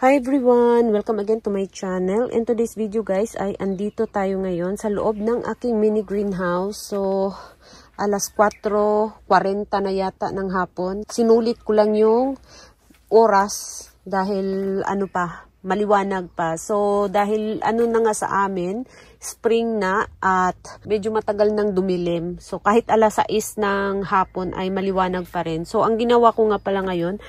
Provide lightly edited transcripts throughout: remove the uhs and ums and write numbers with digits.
Hi everyone! Welcome again to my channel. In today's video guys ay andito tayo ngayon sa loob ng aking mini greenhouse. So, alas 4:40 na yata ng hapon. Sinulit ko lang yung oras dahil maliwanag pa. So, dahil na nga sa amin, spring na at medyo matagal nang dumilim. So, kahit alas 6 ng hapon ay maliwanag pa rin. So, ang ginawa ko nga pala ngayon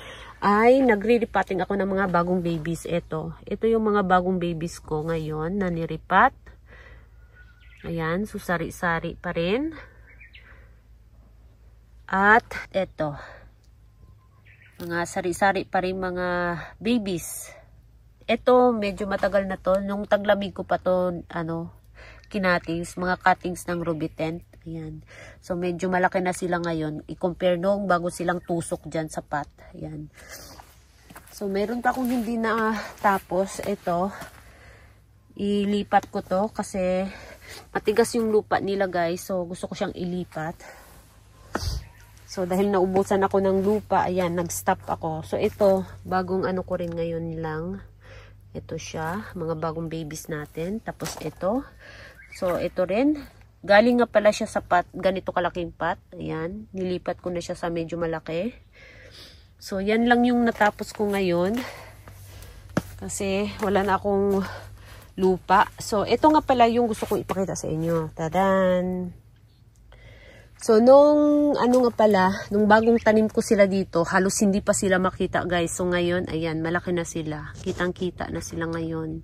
ay nagre-repotting ako ng mga bagong babies. Ito yung mga bagong babies ko ngayon na niripat. Ayan, so sari-sari pa rin. At ito, mga sari-sari pa rin mga babies. Ito, medyo matagal na to. Nung taglamig ko pa to, kinatings, mga cuttings ng Rubitent. Ayan. So, medyo malaki na sila ngayon. I-compare nung bago silang tusok dyan sa pot. Ayan. So, meron pa akong hindi na tapos. Ito, ilipat ko to kasi matigas yung lupa nila guys. So, gusto ko siyang ilipat. So, dahil naubusan ako ng lupa, ayan, nag-stop ako. So, ito, bagong ko rin ngayon lang. Ito siya, mga bagong babies natin. Tapos, ito. So, ito rin. Galing nga pala siya sa pot, ganito kalaking pot. Ayan, nilipat ko na siya sa medyo malaki. So, yan lang yung natapos ko ngayon. Kasi, wala na akong lupa. So, ito nga pala yung gusto kong ipakita sa inyo. Tadan! So, nung nung bagong tanim ko sila dito, halos hindi pa sila makita guys. So, ngayon, ayan, malaki na sila. Kitang-kita na sila ngayon.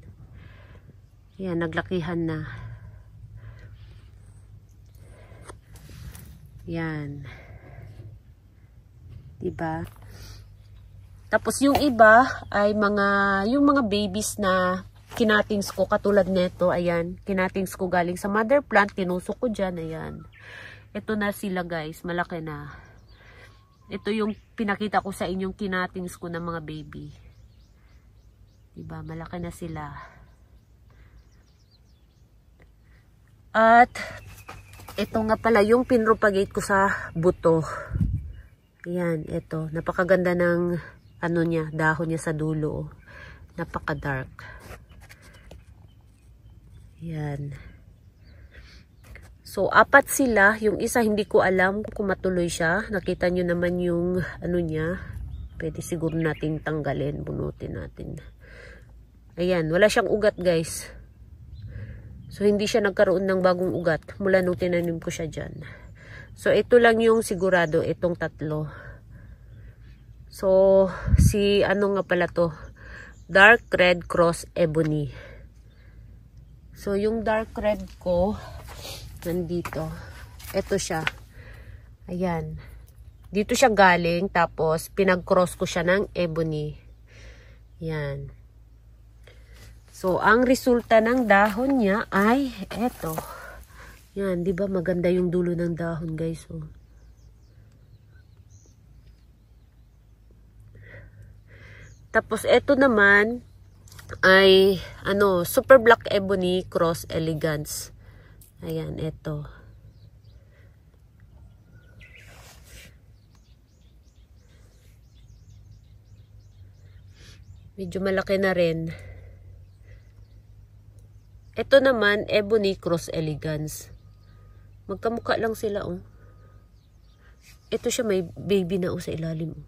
Ayan, naglakihan na. Yan. Diba? Tapos yung iba ay yung mga babies na kinatings ko katulad nito, ayan. Kinatings ko galing sa mother plant, tinusok ko dyan, ayan. Ito na sila guys, malaki na. Ito yung pinakita ko sa inyong kinatings ko ng mga baby. Diba? Malaki na sila. At ito nga pala yung pinropagate ko sa buto. Ayan, ito. Napakaganda ng dahon niya sa dulo. Napaka-dark. Ayan. So, 4 sila. Yung isa hindi ko alam kung matuloy siya. Nakita nyo naman yung niya. Pwede siguro nating tanggalin. Bunutin natin. Ayan, wala siyang ugat guys. So, hindi siya nagkaroon ng bagong ugat mula nung tinanim ko siya dyan. So, ito lang yung sigurado, itong 3. So, nga pala to? Dark Red Cross Ebony. So, yung dark red ko, nandito. Ito siya. Ayan. Dito siya galing, tapos pinag-cross ko siya ng ebony. Ayan. So, ang resulta ng dahon niya ay eto. Yan, di ba maganda yung dulo ng dahon, guys, oh. Tapos, eto naman ay, Super Black Ebony Cross Elegance. Ayan, eto. Medyo malaki na rin. Ito naman, Ebony Cross Elegance. Magkamukha lang sila, oh. Ito siya, may baby na, oh, sa ilalim, oh.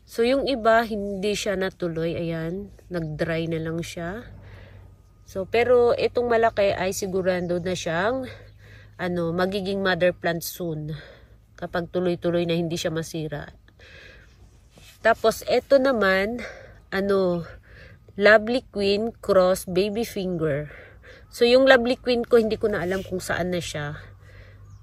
So, yung iba, hindi siya natuloy. Ayan, nag-dry na lang siya. So, pero itong malaki ay sigurado na siyang, magiging mother plant soon. Kapag tuloy-tuloy na hindi siya masira. Tapos, ito naman, Lovely Queen Cross Baby Finger. So, yung Lovely Queen ko, hindi ko na alam kung saan na siya.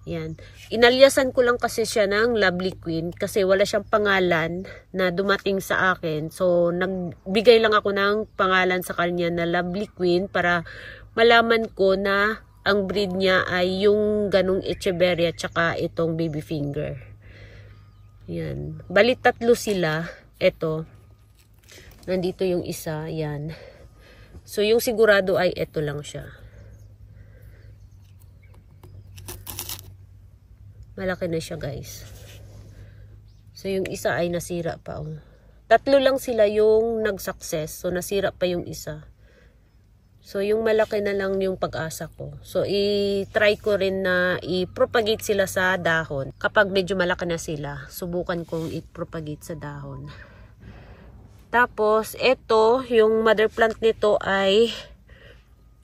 Yan. Inalyasan ko lang kasi siya ng Lovely Queen kasi wala siyang pangalan na dumating sa akin. So, nagbigay lang ako ng pangalan sa kanya na Lovely Queen para malaman ko na ang breed niya ay yung ganong Echeveria tsaka itong Baby Finger. Yan. Bali 3 sila. Ito. Nandito yung isa, yan. So, yung sigurado ay ito lang siya. Malaki na siya, guys. So, yung isa ay nasira pa, oh. Tatlo lang sila yung nag-success. So, nasira pa yung isa. So, yung malaki na lang yung pag-asa ko. So, i-try ko rin na i-propagate sila sa dahon. Kapag medyo malaki na sila, subukan kong i-propagate sa dahon. Tapos, ito, yung mother plant nito ay,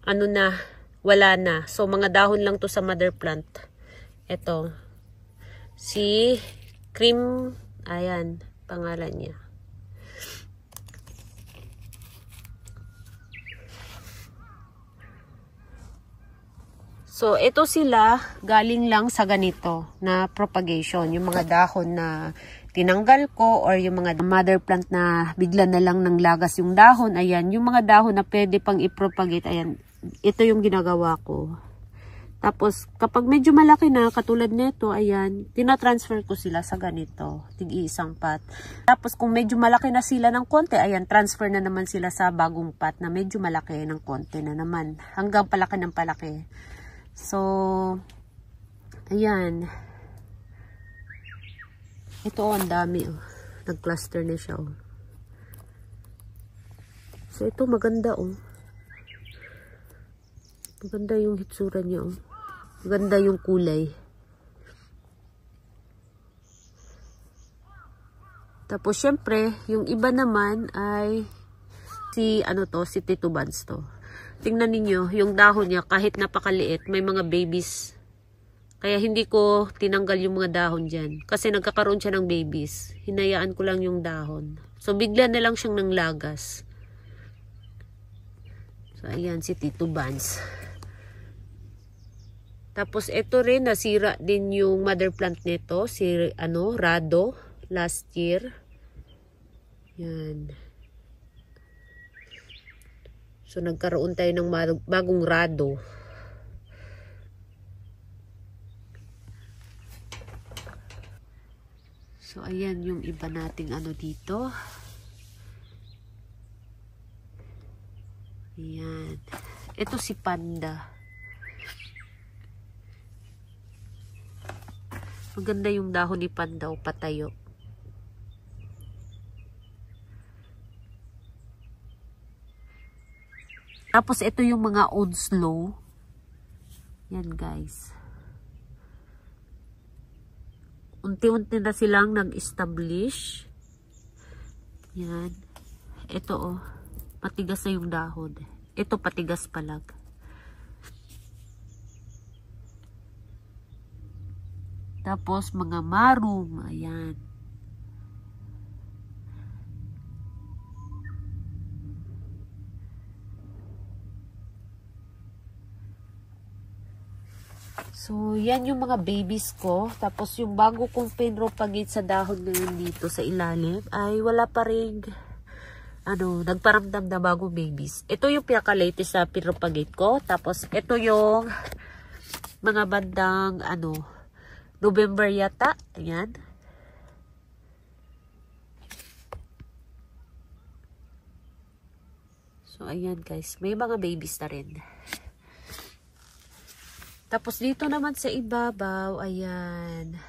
ano na, wala na. So, mga dahon lang to sa mother plant. Ito. Si Cream, ayan, pangalan niya. So, ito sila galing lang sa ganito na propagation. Yung mga dahon na tinanggal ko or yung mga mother plant na bigla na lang nang lagas yung dahon. Ayan, yung mga dahon na pwede pang i-propagate. Ayan, ito yung ginagawa ko. Tapos, kapag medyo malaki na, katulad nito, ayan, tinatransfer ko sila sa ganito. Tig-iisang pot. Tapos, kung medyo malaki na sila ng konti, ayan, transfer na naman sila sa bagong pot na medyo malaki ng konti na naman. Hanggang palaki ng palaki. So, ayan. Ito, ang dami, oh. Nag-cluster na siya, oh. So, ito, maganda, oh. Maganda yung hitsura niya, oh. Maganda yung kulay. Tapos, syempre, yung iba naman ay si titubans to. Tingnan ninyo, yung dahon niya, kahit napakaliit, may mga babies. Kaya hindi ko tinanggal yung mga dahon dyan. Kasi nagkakaroon siya ng babies. Hinayaan ko lang yung dahon. So, bigla na lang siyang nanglagas. So, ayan, si titubans. Tapos, ito rin, nasira din yung mother plant nito, si, Rado, last year. Yan. So, nagkaroon tayo ng bagong Rado. So, ayan yung iba nating dito. Ayan. Ito si Panda. Maganda yung dahon ni Panda o patayo. Tapos ito yung mga Onslow. Yan guys. Unti-unti na silang nag-establish. Yan. Ito oh. Matigas na yung dahon. Ito patigas palag. Tapos, mga marum. Ayan. So, yan yung mga babies ko. Tapos, yung bago kong pinropagate sa dahon ngayon dito sa ilalim, ay wala pa rin, nagparamdam na bagong babies. Ito yung pinaka-latest na pinropagate ko. Tapos, ito yung mga bandang, November yata. Ayan. So, ayan guys. May mga babies na rin. Tapos, dito naman sa ibabaw. Ayan.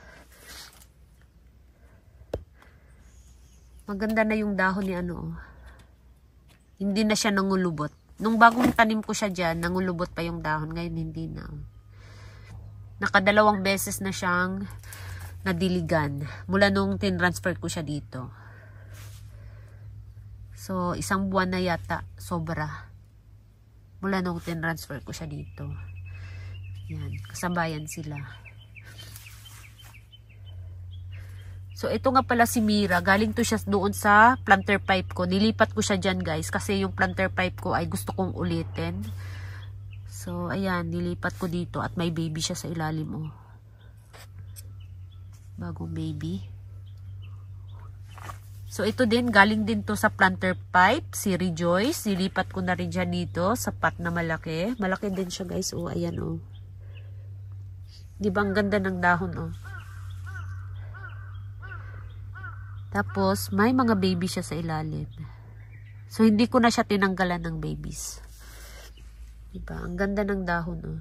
Maganda na yung dahon ni Hindi na siya nangulubot. Nung bagong tanim ko siya dyan, nangulubot pa yung dahon. Ngayon, hindi na. Nakadalawang beses na siyang nadiligan mula nung tinransfer ko siya dito. So, 1 buwan na yata, sobra. Mula nung tinransfer ko siya dito. Yan, kasabayan sila. So, ito nga pala si Mira. Galing to siya doon sa planter pipe ko. Nilipat ko siya dyan guys kasi yung planter pipe ko ay gusto kong ulitin. So, ayan, nilipat ko dito at may baby siya sa ilalim, oh. Bagong baby. So, ito din, galing din to sa planter pipe, si Rejoice. Nilipat ko na rin dyan dito sa pot na malaki. Malaki din siya, guys, oh. Ayan, oh. Diba, ang ganda ng dahon, oh. Tapos, may mga baby siya sa ilalim. So, hindi ko na siya tinanggalan ng babies. Diba? Ang ganda ng dahon, oh.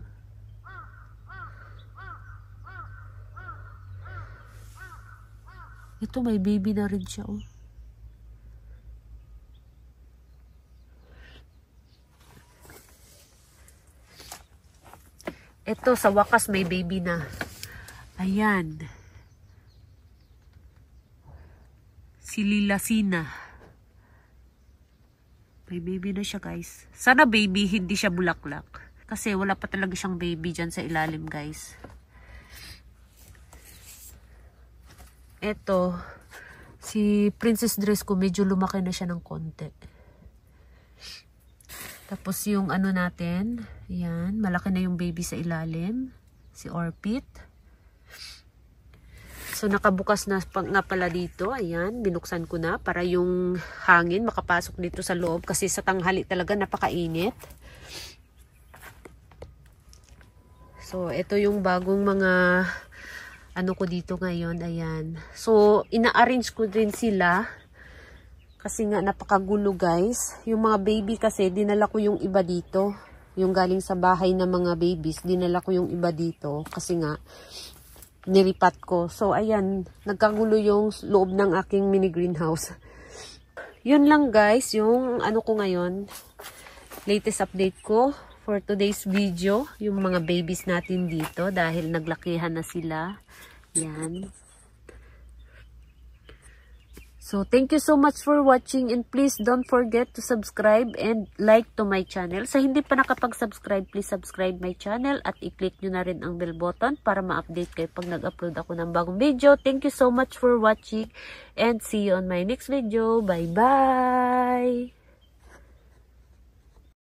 Ito, may baby na rin siya, oh. Ito, sa wakas may baby na. Ayan. Si Lilasina. May baby na siya, guys. Sana baby, hindi siya bulaklak. Kasi wala pa talaga siyang baby dyan sa ilalim, guys. Ito, si Princess Dress ko, medyo lumaki na siya ng konti. Tapos yung ano natin, yan, malaki na yung baby sa ilalim. Si Orpit. So, nakabukas na nga pala dito. Ayan, binuksan ko na para yung hangin makapasok dito sa loob. Kasi sa tanghali talaga napakainit. So, ito yung bagong mga ano ko dito ngayon. Ayan. So, ina-arrange ko din sila. Kasi nga napakagulo, guys. Yung mga baby kasi, dinala ko yung iba dito. Yung galing sa bahay ng mga babies, dinala ko yung iba dito. Kasi nga, niripat ko. So, ayan, nagkagulo yung loob ng aking mini greenhouse. Yun lang, guys, yung ano ko ngayon, latest update ko for today's video. Yung mga babies natin dito dahil naglakihan na sila. Yan. So, thank you so much for watching and please don't forget to subscribe and like to my channel. Sa hindi pa nakapag-subscribe, please subscribe my channel at i-click nyo na rin ang bell button para ma-update kayo pag nag-upload ako ng bagong video. Thank you so much for watching and see you on my next video. Bye-bye!